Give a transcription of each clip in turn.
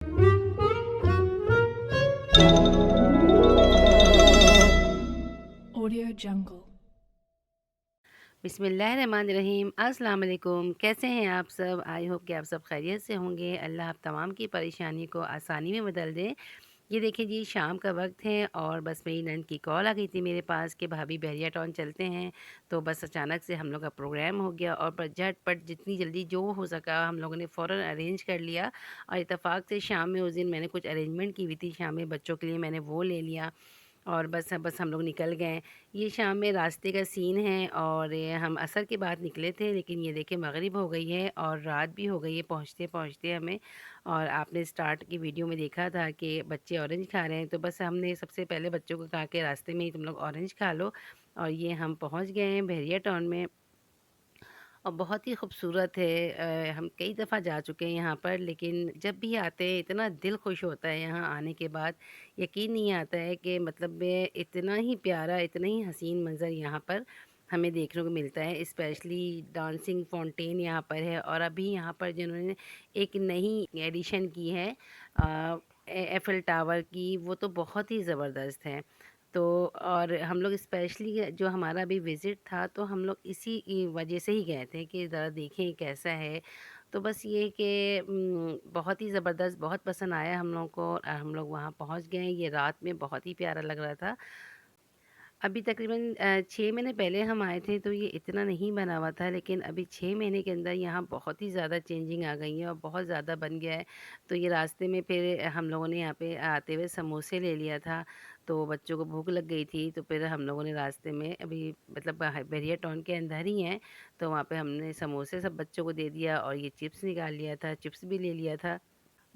Audio Jungle. बिस्मिल्लाहिर्रहमानिर्रहीम। अस्सलाम वालेकुम। कैसे हैं आप सब? आई होप कि आप सब खैरियत से होंगे। अल्लाह आप तमाम की परेशानी को आसानी में बदल दें। ये देखिए जी, शाम का वक्त है और बस मेरी नंद की कॉल आ गई थी मेरे पास कि भाभी बहरिया टाउन चलते हैं। तो बस अचानक से हम लोग का प्रोग्राम हो गया और बस झटपट जितनी जल्दी जो हो सका हम लोगों ने फ़ौरन अरेंज कर लिया। और इत्तेफाक से शाम में उस दिन मैंने कुछ अरेंजमेंट की हुई थी शाम में बच्चों के लिए, मैंने वो ले लिया और बस हम लोग निकल गए। ये शाम में रास्ते का सीन है और ये हम असर के बाद निकले थे, लेकिन ये देखिए मगरिब हो गई है और रात भी हो गई है पहुँचते-पहुँचते हमें। और आपने स्टार्ट की वीडियो में देखा था कि बच्चे ऑरेंज खा रहे हैं, तो बस हमने सबसे पहले बच्चों को कहा कि रास्ते में ही तुम लोग ऑरेंज खा लो। और ये हम पहुँच गए हैं बहरिया टाउन में और बहुत ही खूबसूरत है। हम कई दफ़ा जा चुके हैं यहाँ पर, लेकिन जब भी आते हैं इतना दिल खुश होता है यहाँ आने के बाद। यकीन नहीं आता है कि मतलब में इतना ही प्यारा, इतना ही हसीन मंज़र यहाँ पर हमें देखने को मिलता है। स्पेशली डांसिंग फाउंटेन यहाँ पर है और अभी यहाँ पर जिन्होंने एक नई एडिशन की है एफिल टावर की, वो तो बहुत ही ज़बरदस्त है। तो और हम लोग स्पेशली जो हमारा अभी विज़िट था, तो हम लोग इसी की वजह से ही गए थे कि ज़रा देखें कैसा है। तो बस ये कि बहुत ही ज़बरदस्त, बहुत पसंद आया हम लोगों को और हम लोग वहाँ पहुँच गए। ये रात में बहुत ही प्यारा लग रहा था। अभी तकरीबन 6 महीने पहले हम आए थे तो ये इतना नहीं बना हुआ था, लेकिन अभी 6 महीने के अंदर यहाँ बहुत ही ज़्यादा चेंजिंग आ गई है और बहुत ज़्यादा बन गया है। तो ये रास्ते में फिर हम लोगों ने यहाँ पे आते हुए समोसे ले लिया था, तो बच्चों को भूख लग गई थी, तो फिर हम लोगों ने रास्ते में अभी मतलब बहरिया टाउन के अंदर ही हैं, तो वहाँ पे हमने समोसे सब बच्चों को दे दिया और ये चिप्स निकाल लिया था, चिप्स भी ले लिया था।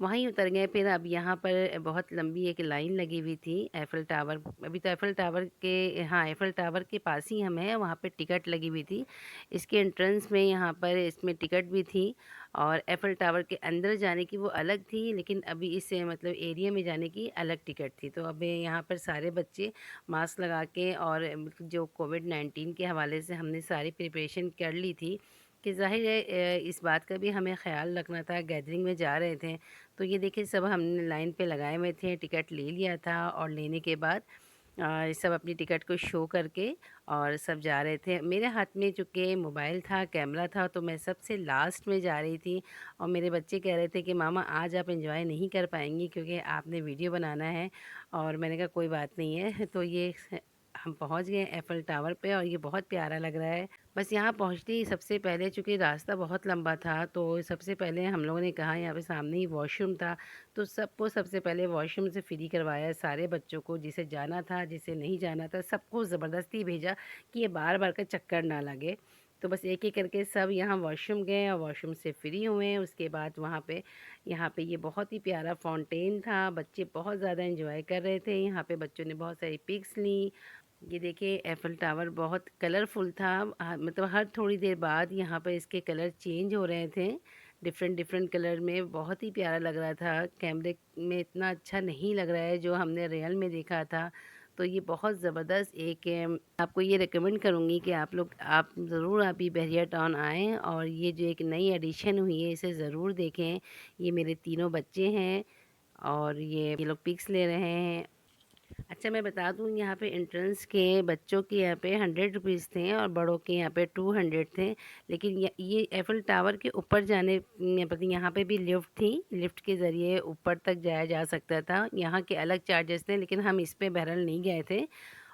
वहीं उतर गए फिर। अब यहाँ पर बहुत लंबी एक लाइन लगी हुई थी एफ़िल टावर, अभी तो एफ़िल टावर के, हाँ, एफ़िल टावर के पास ही हम हैं, वहाँ पे टिकट लगी हुई थी। इसके एंट्रेंस में यहाँ पर इसमें टिकट भी थी और एफ़िल टावर के अंदर जाने की वो अलग थी, लेकिन अभी इस मतलब एरिया में जाने की अलग टिकट थी। तो अब यहाँ पर सारे बच्चे मास्क लगा के और जो कोविड-19 के हवाले से हमने सारी प्रिपरेशन कर ली थी कि ज़ाहिर है इस बात का भी हमें ख़्याल रखना था, गैदरिंग में जा रहे थे। तो ये देखिए सब हमने लाइन पे लगाए हुए थे, टिकट ले लिया था और लेने के बाद सब अपनी टिकट को शो करके और सब जा रहे थे। मेरे हाथ में चूँकि मोबाइल था, कैमरा था, तो मैं सबसे लास्ट में जा रही थी और मेरे बच्चे कह रहे थे कि मामा आज आप एंजॉय नहीं कर पाएँगी क्योंकि आपने वीडियो बनाना है। और मैंने कहा कोई बात नहीं है। तो ये हम पहुँच गए एफ़िल टावर पे और ये बहुत प्यारा लग रहा है। बस यहाँ पहुँचते ही सबसे पहले, चूँकि रास्ता बहुत लंबा था, तो सबसे पहले हम लोगों ने कहा यहाँ पे सामने ही वॉशरूम था, तो सबको सबसे पहले वॉशरूम से फ्री करवाया सारे बच्चों को, जिसे जाना था, जिसे नहीं जाना था, सबको ज़बरदस्ती भेजा कि ये बार-बार का चक्कर ना लगे। तो बस एक-एक करके सब यहाँ वॉशरूम गए और वॉशरूम से फ्री हुए। उसके बाद वहाँ पे यहाँ पे ये बहुत ही प्यारा फाउंटेन था, बच्चे बहुत ज़्यादा एंजॉय कर रहे थे। यहाँ पे बच्चों ने बहुत सारी पिक्स लीं। ये देखिए एफ़िल टावर बहुत कलरफुल था। मतलब हर थोड़ी देर बाद यहाँ पर इसके कलर चेंज हो रहे थे, डिफरेंट डिफरेंट कलर में। बहुत ही प्यारा लग रहा था, कैमरे में इतना अच्छा नहीं लग रहा है जो हमने रियल में देखा था। तो ये बहुत ज़बरदस्त एक आपको ये रिकमेंड करूँगी कि आप ज़रूर अभी बहरिया टाउन आएँ और ये जो एक नई एडिशन हुई है इसे ज़रूर देखें। ये मेरे तीनों बच्चे हैं और ये लोग पिक्स ले रहे हैं। अच्छा, मैं बता दूँ यहाँ पे एंट्रेंस के बच्चों के यहाँ पे 100 रुपीज़ थे और बड़ों के यहाँ पे 200 थे। लेकिन ये एफ़िल टावर के ऊपर जाने पता यहाँ पे भी लिफ्ट थी, लिफ्ट के ज़रिए ऊपर तक जाया जा सकता था। यहाँ के अलग चार्जेस थे, लेकिन हम इस पे बहरहाल नहीं गए थे।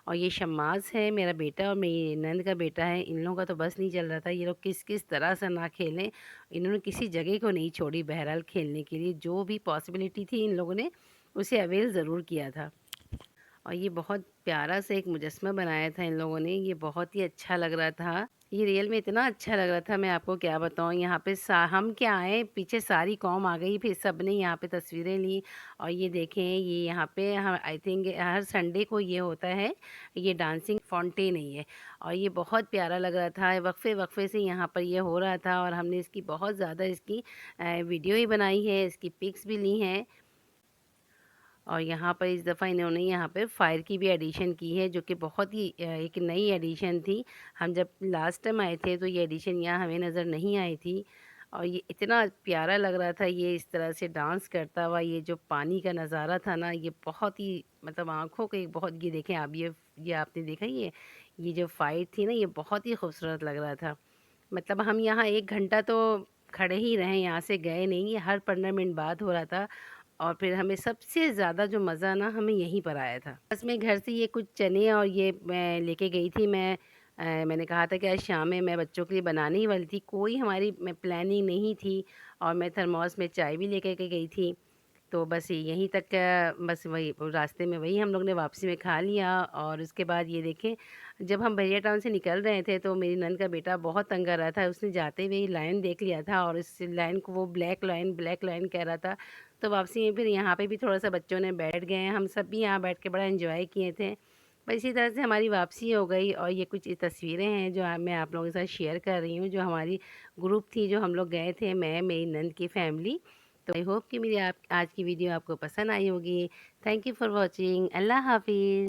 और ये शम्मास है मेरा बेटा और मेरी नंद का बेटा है, इन लोगों का तो बस नहीं चल रहा था, ये लोग किस तरह से ना खेलें। इन्होंने किसी जगह को नहीं छोड़ी बहरहाल खेलने के लिए, जो भी पॉसिबिलिटी थी इन लोगों ने उसे अवेल ज़रूर किया था। और ये बहुत प्यारा सा एक मुजस्मा बनाया था इन लोगों ने, ये बहुत ही अच्छा लग रहा था। ये रियल में इतना अच्छा लग रहा था, मैं आपको क्या बताऊँ। यहाँ पे हम क्या आए, पीछे सारी कौम आ गई, फिर सब ने यहाँ पे तस्वीरें ली। और ये देखें, ये यहाँ पे आई थिंक हर संडे को ये होता है, ये डांसिंग फाउंटेन है ये। और ये बहुत प्यारा लग रहा था, वक्फे वक्फे से यहाँ पर ये हो रहा था और हमने इसकी बहुत ज़्यादा इसकी वीडियो ही बनाई है, इसकी पिक्स भी ली हैं। और यहाँ पर इस दफ़ा इन्होंने यहाँ पे फायर की भी एडिशन की है, जो कि बहुत ही एक नई एडिशन थी। हम जब लास्ट टाइम आए थे तो ये एडिशन यहाँ हमें नज़र नहीं आई थी। और ये इतना प्यारा लग रहा था, ये इस तरह से डांस करता हुआ, ये जो पानी का नज़ारा था ना, ये बहुत ही मतलब आँखों को एक बहुत, ये देखें आप, ये आपने देखा, ये जो फ़ाइट थी ना, ये बहुत ही खूबसूरत लग रहा था। मतलब हम यहाँ 1 घंटा तो खड़े ही रहे, यहाँ से गए नहीं, ये हर 15 मिनट बाद हो रहा था। और फिर हमें सबसे ज़्यादा जो मज़ा ना हमें यहीं पर आया था। बस मैं घर से ये कुछ चने और ये मैं लेके गई थी। मैंने कहा था कि आज शाम में मैं बच्चों के लिए बनाने ही वाली थी, कोई हमारी मैं प्लानिंग नहीं थी। और मैं थर्मोस में चाय भी लेके के गई थी। तो बस यहीं तक बस वही रास्ते में वही हम लोग ने वापसी में खा लिया। और उसके बाद ये देखें, जब हम बहेरिया टाउन से निकल रहे थे तो मेरी नंद का बेटा बहुत तंग कर रहा था, उसने जाते हुए लायन देख लिया था और इस लायन को वो ब्लैक लायन कह रहा था। तो वापसी में फिर यहाँ पे भी थोड़ा सा बच्चों ने बैठ गए, हम सब भी यहाँ बैठ के बड़ा एंजॉय किए थे। बस इसी तरह से हमारी वापसी हो गई। और ये कुछ तस्वीरें हैं जो मैं आप लोगों के साथ शेयर कर रही हूँ, जो हमारी ग्रुप थी, जो हम लोग गए थे, मैं, मेरी नंद की फैमिली। तो आई होप कि मेरी आप आज की वीडियो आपको पसंद आई होगी। Thank you for watching. अल्लाह हाफिज़।